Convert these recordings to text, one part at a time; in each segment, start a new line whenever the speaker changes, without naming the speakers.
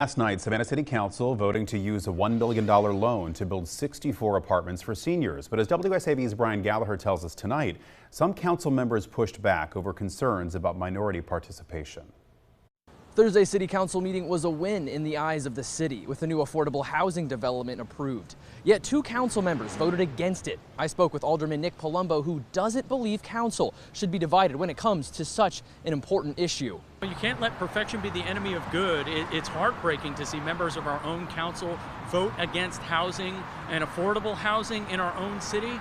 Last night, Savannah City Council voting to use a $1 million loan to build 64 apartments for seniors. But as WSAV's Brian Gallagher tells us tonight, some council members pushed back over concerns about minority participation.
Thursday's City Council meeting was a win in the eyes of the city, with a new affordable housing development approved. Yet two council members voted against it. I spoke with Alderman Nick Palumbo, who doesn't believe council should be divided when it comes to such an important issue.
You can't let perfection be the enemy of good. It's heartbreaking to see members of our own council vote against housing and affordable housing in our own city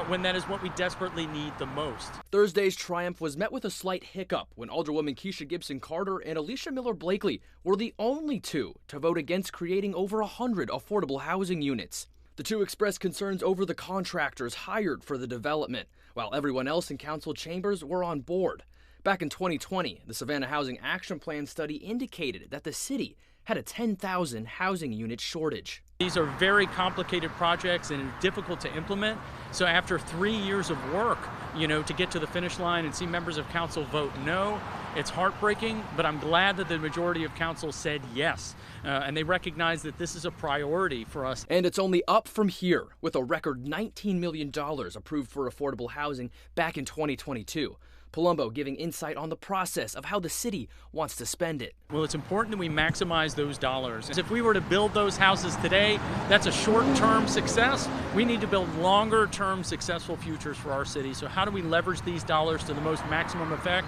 when that is what we desperately need the most.
Thursday's triumph was met with a slight hiccup when Alderwoman Keisha Gibson Carter and Alicia Miller Blakely were the only two to vote against creating over 100 affordable housing units. The two expressed concerns over the contractors hired for the development, while everyone else in council chambers were on board. Back in 2020, the Savannah Housing Action Plan study indicated that the city had a 10,000 housing unit shortage.
These are very complicated projects and difficult to implement. So after 3 years of work, to get to the finish line and see members of council vote no, it's heartbreaking, but I'm glad that the majority of council said yes. And they recognize that this is a priority for us.
And it's only up from here, with a record $19 million approved for affordable housing back in 2022. Palumbo giving insight on the process of how the city wants to spend it.
Well, it's important that we maximize those dollars. If we were to build those houses today, that's a short-term success. We need to build longer-term successful futures for our city. So how do we leverage these dollars to the most maximum effect?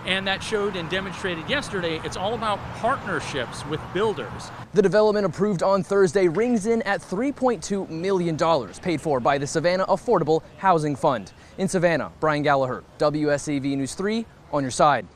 And that showed and demonstrated yesterday, it's all about partnerships with builders.
The development approved on Thursday rings in at $3.2 million, paid for by the Savannah Affordable Housing Fund. In Savannah, Brian Gallagher, WSAV News 3, on your side.